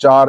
4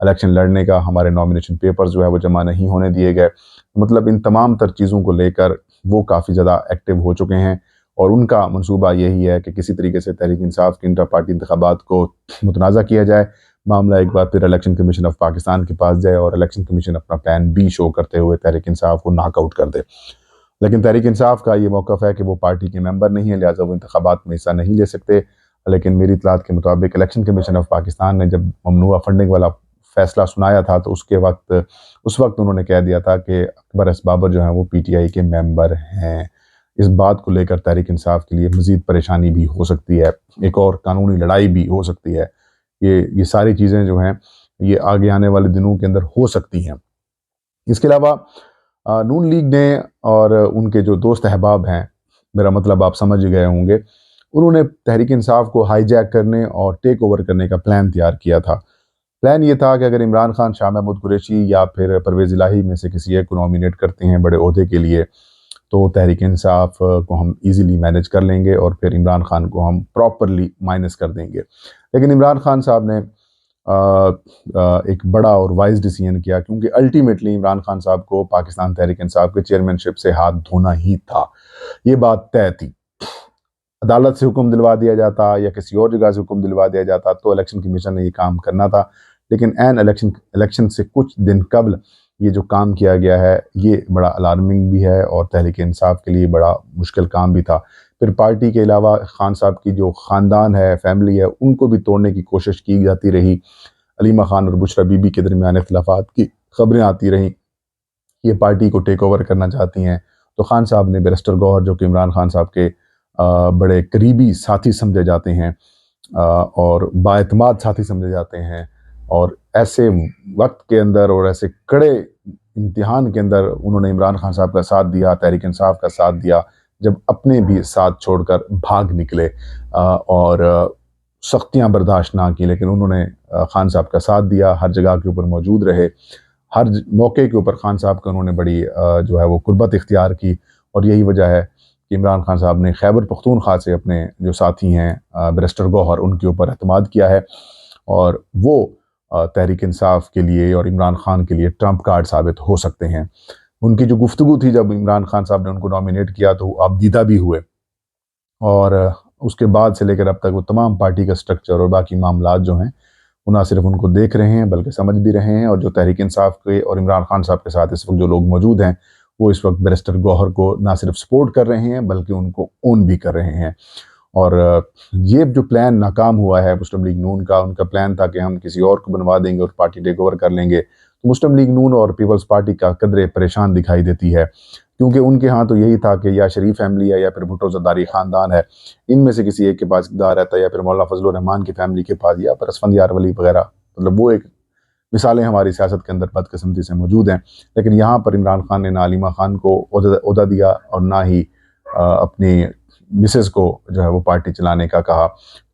election لڑنے کا، ہمارے نامینیشن پیپرز جو ہے وہ جمع نہیں ہونے دیے گئے. مطلب ان تمام تر چیزوں کو لے کر وہ کافی زیادہ ایکٹیو ہو چکے ہیں، اور ان کا منصوبہ یہی ہے کہ کسی طریقے سے تحریک انصاف کے انٹر پارٹی انتخابات کو متنازع کیا جائے. معاملہ ایک بار پھر الیکشن کمیشن آف پاکستان کے پاس جائے اور الیکشن کمیشن اپنا پلان بی شو کرتے ہوئے تحریک انصاف کو ناک آؤٹ کر دے. لیکن تحریک انصاف کا یہ موقف ہے کہ وہ پارٹی کے ممبر نہیں ہے، لہٰذا وہ انتخابات میں حصہ نہیں لے سکتے. لیکن میری اطلاعات کے مطابق الیکشن کمیشن آف پاکستان نے جب ممنوعہ فنڈنگ والا فیصلہ سنایا تھا تو اس وقت انہوں نے کہہ دیا تھا کہ اکبر ایس بابر جو ہیں وہ پی ٹی آئی کے ممبر ہیں. اس بات کو لے کر تحریک انصاف کے لیے مزید پریشانی بھی ہو سکتی ہے، ایک اور قانونی لڑائی بھی ہو سکتی ہے. یہ ساری چیزیں جو ہیں یہ آگے آنے والے دنوں کے اندر ہو سکتی ہیں. اس کے علاوہ نون لیگ نے اور ان کے جو دوست احباب ہیں، میرا مطلب آپ سمجھ گئے ہوں گے، انہوں نے تحریک انصاف کو ہائی جیک کرنے اور ٹیک اوور کرنے کا پلان تیار کیا تھا. پلان یہ تھا کہ اگر عمران خان، شاہ محمود قریشی یا پھر پرویز الہی میں سے کسی ایک کو نامینیٹ کرتے ہیں بڑے عہدے کے لیے تو تحریک انصاف کو ہم ایزیلی مینیج کر لیں گے اور پھر عمران خان کو ہم پراپرلی مائنس کر دیں گے. لیکن عمران خان صاحب نے ایک بڑا اور وائز ڈیسیژن کیا، کیونکہ الٹیمیٹلی عمران خان صاحب کو پاکستان تحریک انصاف کے چیئرمین شپ سے ہاتھ دھونا ہی تھا. یہ بات طے تھی. عدالت سے حکم دلوا دیا جاتا یا کسی اور جگہ سے حکم دلوا دیا جاتا تو الیکشن کمیشن نے یہ کام کرنا تھا. لیکن الیکشن سے کچھ دن قبل یہ جو کام کیا گیا ہے یہ بڑا الارمنگ بھی ہے اور تحریک انصاف کے لیے بڑا مشکل کام بھی تھا. پھر پارٹی کے علاوہ خان صاحب کی جو خاندان ہے، فیملی ہے، ان کو بھی توڑنے کی کوشش کی جاتی رہی. علیمہ خان اور بشرا بی بی کے درمیان اختلافات کی خبریں آتی رہیں، یہ پارٹی کو ٹیک اوور کرنا چاہتی ہیں. تو خان صاحب نے بیرسٹر گوہر جو کہ عمران خان صاحب کے بڑے قریبی ساتھی سمجھے جاتے ہیں اور بااعتماد ساتھی سمجھے جاتے ہیں، اور ایسے وقت کے اندر اور ایسے کڑے امتحان کے اندر انہوں نے عمران خان صاحب کا ساتھ دیا، تحریک انصاف کا ساتھ دیا، جب اپنے بھی ساتھ چھوڑ کر بھاگ نکلے اور سختیاں برداشت نہ کی. لیکن انہوں نے خان صاحب کا ساتھ دیا، ہر جگہ کے اوپر موجود رہے، ہر موقع کے اوپر خان صاحب کا انہوں نے بڑی جو ہے وہ قربت اختیار کی. اور یہی وجہ ہے کہ عمران خان صاحب نے خیبر پختونخوا سے اپنے جو ساتھی ہیں بیرسٹر گوہر، ان کے اوپر اعتماد کیا ہے، اور وہ تحریک انصاف کے لیے اور عمران خان کے لیے ٹرمپ کارڈ ثابت ہو سکتے ہیں. ان کی جو گفتگو تھی جب عمران خان صاحب نے ان کو نامینیٹ کیا تو وہ آپ دیدہ بھی ہوئے، اور اس کے بعد سے لے کر اب تک وہ تمام پارٹی کا سٹرکچر اور باقی معاملات جو ہیں وہ نہ صرف ان کو دیکھ رہے ہیں بلکہ سمجھ بھی رہے ہیں. اور جو تحریک انصاف کے اور عمران خان صاحب کے ساتھ اس وقت جو لوگ موجود ہیں وہ اس وقت بیرسٹر گوہر کو نہ صرف سپورٹ کر رہے ہیں بلکہ ان کو اون بھی کر رہے ہیں. اور یہ جو پلان ناکام ہوا ہے مسلم لیگ نون کا، ان کا پلان تھا کہ ہم کسی اور کو بنوا دیں گے اور پارٹی ٹیک اوور کر لیں گے. تو مسلم لیگ نون اور پیپلز پارٹی کا قدرے پریشان دکھائی دیتی ہے، کیونکہ ان کے ہاں تو یہی تھا کہ یا شریف فیملی ہے یا پھر بھٹو زرداری خاندان ہے، ان میں سے کسی ایک کے پاس اقتدار رہتا ہے، یا پھر مولانا فضل الرحمان کی فیملی کے پاس، یا پھر اسفند یار ولی وغیرہ. مطلب وہ ایک مثالیں ہماری سیاست کے اندر بدقسمتی سے موجود ہیں. لیکن یہاں پر عمران خان نے نہ علیمہ خان کو عہدہ دیا اور نہ ہی اپنی مسز کو جو ہے وہ پارٹی چلانے کا کہا.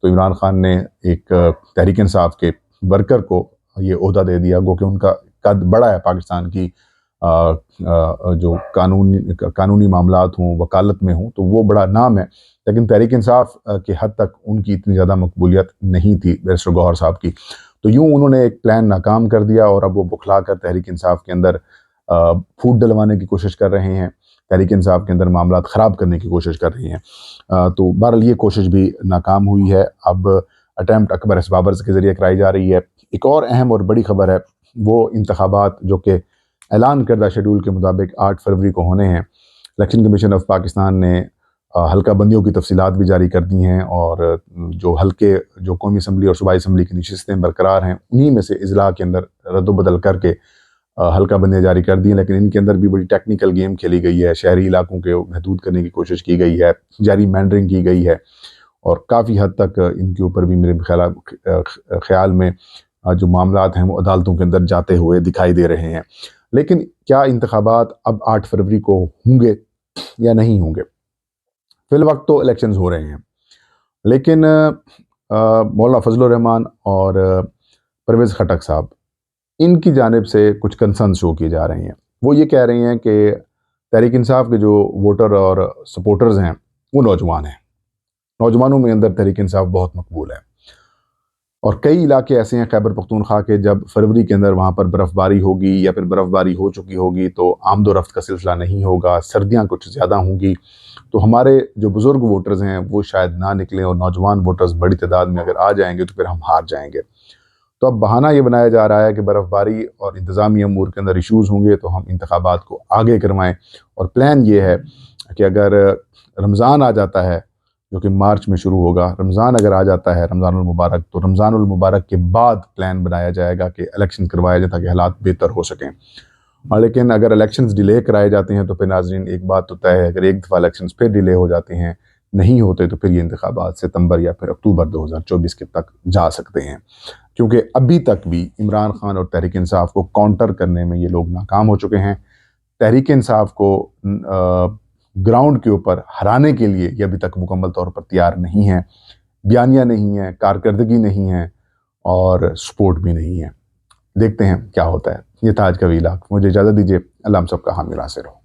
تو عمران خان نے ایک تحریک انصاف کے ورکر کو یہ عہدہ دے دیا، گو کہ ان کا قد بڑا ہے پاکستان کی جو قانونی معاملات ہوں، وکالت میں ہوں، تو وہ بڑا نام ہے. لیکن تحریک انصاف کی حد تک ان کی اتنی زیادہ مقبولیت نہیں تھی بیرسٹر گوہر صاحب کی. تو یوں انہوں نے ایک پلان ناکام کر دیا اور اب وہ بکھلا کر تحریک انصاف کے اندر پھوٹ ڈلوانے کی کوشش کر رہے ہیں، تحریک انصاف کے اندر معاملات خراب کرنے کی کوشش کر رہے ہیں. تو بہرحال یہ کوشش بھی ناکام ہوئی ہے. اب اٹیمپٹ اکبر ایس بابر کے ذریعے کرائی جا رہی ہے. ایک اور اہم اور بڑی خبر ہے، وہ انتخابات جو کہ اعلان کردہ شیڈول کے مطابق 8 فروری کو ہونے ہیں. الیکشن کمیشن آف پاکستان نے حلقہ بندیوں کی تفصیلات بھی جاری کر دی ہیں، اور جو حلقے جو قومی اسمبلی اور صوبائی اسمبلی کی نشستیں برقرار ہیں انہی میں سے اضلاع کے اندر رد و بدل کر کے حلقہ بندیاں جاری کر دی ہیں. لیکن ان کے اندر بھی بڑی ٹیکنیکل گیم کھیلی گئی ہے، شہری علاقوں کے محدود کرنے کی کوشش کی گئی ہے، جاری مینڈرنگ کی گئی ہے، اور کافی حد تک ان کے اوپر بھی میرے خیال میں جو معاملات ہیں وہ عدالتوں کے اندر جاتے ہوئے دکھائی دے رہے ہیں. لیکن کیا انتخابات اب 8 فروری کو ہوں گے یا نہیں ہوں گے؟ فی الوقت تو الیکشنز ہو رہے ہیں، لیکن مولانا فضل الرحمان اور پرویز خٹک صاحب، ان کی جانب سے کچھ کنسرن شو کیے جا رہے ہیں. وہ یہ کہہ رہے ہیں کہ تحریک انصاف کے جو ووٹر اور سپورٹرز ہیں وہ نوجوان ہیں، نوجوانوں میں اندر تحریک انصاف بہت مقبول ہے. اور کئی علاقے ایسے ہیں خیبر پختونخوا کے، جب فروری کے اندر وہاں پر برف باری ہوگی یا پھر برف باری ہو چکی ہوگی تو آمد و رفت کا سلسلہ نہیں ہوگا، سردیاں کچھ زیادہ ہوں گی، تو ہمارے جو بزرگ ووٹرز ہیں وہ شاید نہ نکلیں، اور نوجوان ووٹرز بڑی تعداد میں اگر آ جائیں گے تو پھر ہم ہار جائیں گے۔ تو اب بہانہ یہ بنایا جا رہا ہے کہ برف باری اور انتظامی امور کے اندر ایشوز ہوں گے تو ہم انتخابات کو آگے کروائیں، اور پلان یہ ہے کہ اگر رمضان آ جاتا ہے جو کہ مارچ میں شروع ہوگا، رمضان اگر آ جاتا ہے، رمضان المبارک، تو رمضان المبارک کے بعد پلان بنایا جائے گا کہ الیکشن کروایا جائے تاکہ حالات بہتر ہو سکیں۔ اور لیکن اگر الیکشنز ڈیلے کرائے جاتے ہیں تو پھر ناظرین ایک بات تو طے ہے، اگر ایک دفعہ الیکشنز پھر ڈیلے ہو جاتے ہیں، نہیں ہوتے، تو پھر یہ انتخابات ستمبر یا پھر اکتوبر 2024 کے تک جا سکتے ہیں، کیونکہ ابھی تک بھی عمران خان اور تحریک انصاف کو کاؤنٹر کرنے میں یہ لوگ ناکام ہو چکے ہیں۔ تحریک انصاف کو گراؤنڈ کے اوپر ہرانے کے لیے یہ ابھی تک مکمل طور پر تیار نہیں ہے، بیانیہ نہیں ہے، کارکردگی نہیں ہے، اور سپورٹ بھی نہیں ہے۔ دیکھتے ہیں کیا ہوتا ہے۔ یہ تھا آج کا ویلاگ، مجھے اجازت دیجیے، اللہ ہم سب کا حامی ناصر ہو۔